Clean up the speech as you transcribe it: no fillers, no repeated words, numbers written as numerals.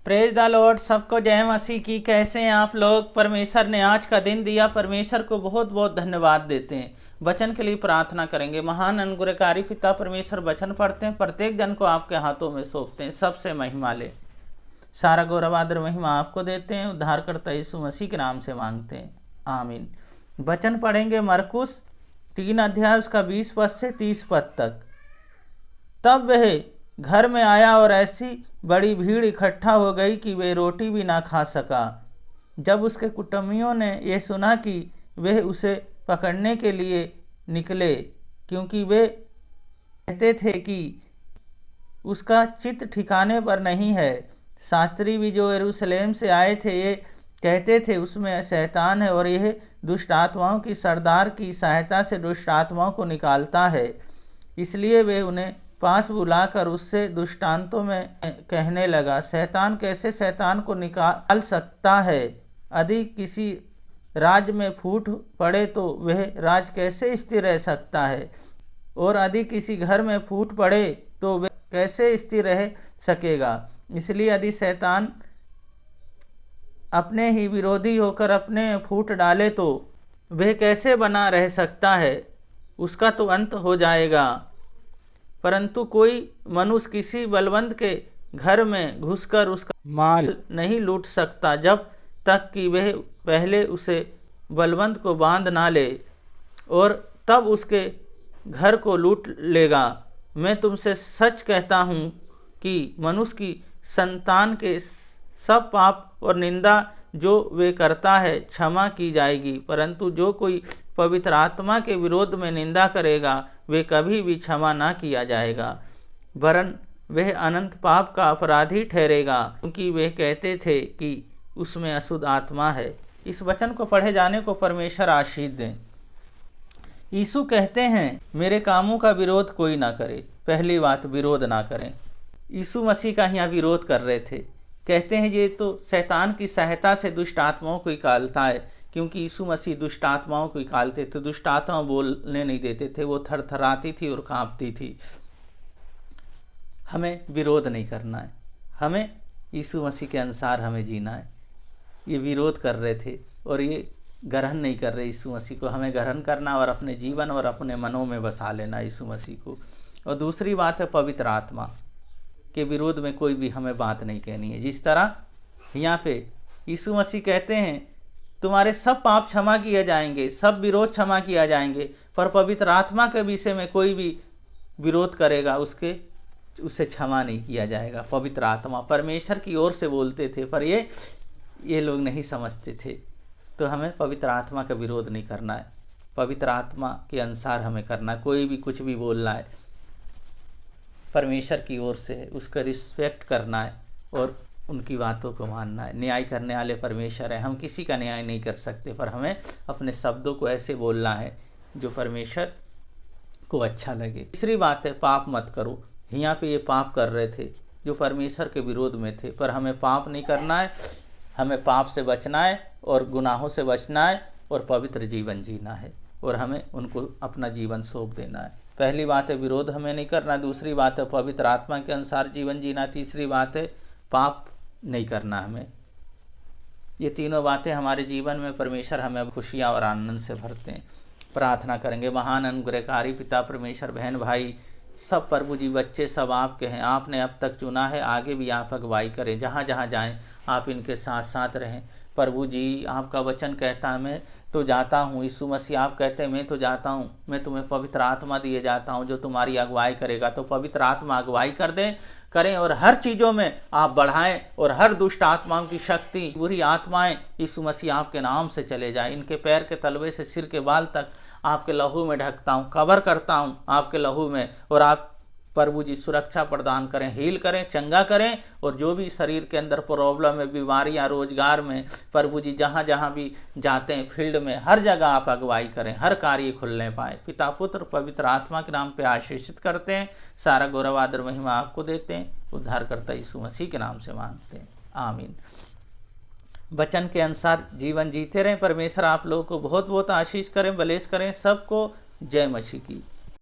Praise the Lord. सबको जय मसीह की। कैसे हैं आप लोग? परमेश्वर ने आज का दिन दिया, परमेश्वर को बहुत बहुत धन्यवाद देते हैं। वचन के लिए प्रार्थना करेंगे। महान अनुग्रहकारी पिता परमेश्वर, वचन पढ़ते हैं, प्रत्येक जन को आपके हाथों में सौंपते हैं। सबसे महिमा ले, सारा गौरव आदर महिमा आपको देते हैं। उद्धारकर्ता यीशु मसीह के नाम से मांगते हैं, आमीन। वचन पढ़ेंगे मरकुस 3 अध्याय उसका 20 पद से 30 पद तक। तब वह घर में आया और ऐसी बड़ी भीड़ इकट्ठा हो गई कि वे रोटी भी ना खा सका। जब उसके कुटुंबियों ने ये सुना कि वे उसे पकड़ने के लिए निकले, क्योंकि वे कहते थे कि उसका चित्त ठिकाने पर नहीं है। शास्त्री भी जो यरूशलेम से आए थे ये कहते थे उसमें शैतान है और यह दुष्ट आत्माओं की सरदार की सहायता से दुष्ट आत्माओं को निकालता है। इसलिए वे उन्हें पास बुलाकर उससे दृष्टांतों में कहने लगा, शैतान कैसे शैतान को निकाल सकता है? यदि किसी राज्य में फूट पड़े तो वह राज्य कैसे स्थिर रह सकता है? और यदि किसी घर में फूट पड़े तो वह कैसे स्थिर रह सकेगा? इसलिए यदि शैतान अपने ही विरोधी होकर अपने फूट डाले तो वह कैसे बना रह सकता है? उसका तो अंत हो जाएगा। परंतु कोई मनुष्य किसी बलवंत के घर में घुसकर उसका माल नहीं लूट सकता जब तक कि वह पहले उसे बलवंत को बांध ना ले, और तब उसके घर को लूट लेगा। मैं तुमसे सच कहता हूँ कि मनुष्य की संतान के सब पाप और निंदा जो वे करता है क्षमा की जाएगी, परंतु जो कोई पवित्र आत्मा के विरोध में निंदा करेगा वे कभी भी क्षमा ना किया जाएगा, वरन वह अनंत पाप का अपराधी ठहरेगा, क्योंकि वे कहते थे कि उसमें अशुद्ध आत्मा है। इस वचन को पढ़े जाने को परमेश्वर आशीष दें। यीशु कहते हैं मेरे कामों का विरोध कोई ना करे। पहली बात, विरोध ना करें। यीशु मसीह का यहाँ विरोध कर रहे थे। कहते हैं ये तो शैतान की सहायता से दुष्ट आत्माओं को निकालता है, क्योंकि यीशु मसीह दुष्ट आत्माओं को निकालते थे। दुष्ट आत्मा बोलने नहीं देते थे, वो थरथराती थी और कांपती थी। हमें विरोध नहीं करना है, हमें यीशु मसीह के अनुसार हमें जीना है। ये विरोध कर रहे थे और ये ग्रहण नहीं कर रहे यीशु मसीह को। हमें ग्रहण करना और अपने जीवन और अपने मनों में बसा लेना यीशु मसीह को। और दूसरी बात है, पवित्र आत्मा के विरोध में कोई भी हमें बात नहीं कहनी है। जिस तरह यहाँ पे यीशु मसीह कहते हैं तुम्हारे सब पाप क्षमा किए जाएंगे, सब विरोध क्षमा किया जाएंगे, पर पवित्र आत्मा के विषय में कोई भी विरोध करेगा उसे क्षमा नहीं किया जाएगा। पवित्र आत्मा परमेश्वर की ओर से बोलते थे, पर ये लोग नहीं समझते थे। तो हमें पवित्र आत्मा का विरोध नहीं करना है, पवित्र आत्मा के अनुसार हमें करना है। कोई भी कुछ भी बोलना है परमेश्वर की ओर से है, उसका रिस्पेक्ट करना है और उनकी बातों को मानना है। न्याय करने वाले परमेश्वर है, हम किसी का न्याय नहीं कर सकते, पर हमें अपने शब्दों को ऐसे बोलना है जो परमेश्वर को अच्छा लगे। तीसरी बात है, पाप मत करो। यहाँ पे ये पाप कर रहे थे जो परमेश्वर के विरोध में थे, पर हमें पाप नहीं करना है। हमें पाप से बचना है और गुनाहों से बचना है और पवित्र जीवन जीना है, और हमें उनको अपना जीवन सौंप देना है। पहली बात है विरोध हमें नहीं करना, दूसरी बात है पवित्र आत्मा के अनुसार जीवन जीना, तीसरी बात है पाप नहीं करना हमें। ये तीनों बातें हमारे जीवन में परमेश्वर हमें खुशियाँ और आनंद से भरते हैं। प्रार्थना करेंगे। महान अनुग्रहकारी पिता परमेश्वर, बहन भाई सब प्रभु जी बच्चे सब आपके हैं। आपने अब तक चुना है, आगे भी आप अगुवाई करें। जहाँ जहाँ जाएं आप इनके साथ साथ रहें। प्रभु जी आपका वचन कहता है मैं तो जाता हूँ, यीशु मसीह आप कहते हैं मैं तो जाता हूँ, मैं तुम्हें पवित्र आत्मा दिए जाता हूँ जो तुम्हारी अगुवाई करेगा। तो पवित्र आत्मा अगुवाई करें और हर चीज़ों में आप बढ़ाएं, और हर दुष्ट आत्माओं की शक्ति, बुरी आत्माएं यीशु मसीह आपके नाम से चले जाए। इनके पैर के तलवे से सिर के बाल तक आपके लहू में ढकता हूँ, कवर करता हूँ आपके लहू में, और आप प्रभु जी सुरक्षा प्रदान करें, हील करें, चंगा करें। और जो भी शरीर के अंदर प्रॉब्लम है, बीमारियां, रोजगार में, प्रभु जी जहाँ जहाँ भी जाते हैं फील्ड में, हर जगह आप अगुवाई करें, हर कार्य खुलने पाए। पिता पुत्र पवित्र आत्मा के नाम पे आशीषित करते हैं। सारा गौरव आदर महिमा आपको देते हैं। उद्धारकर्ता यीशु मसीह के नाम से मांगते हैं, आमीन। वचन के अनुसार जीवन जीते रहें। परमेश्वर आप लोगों को बहुत बहुत आशीष करें, बलेस करें। सबको जय मसीह की।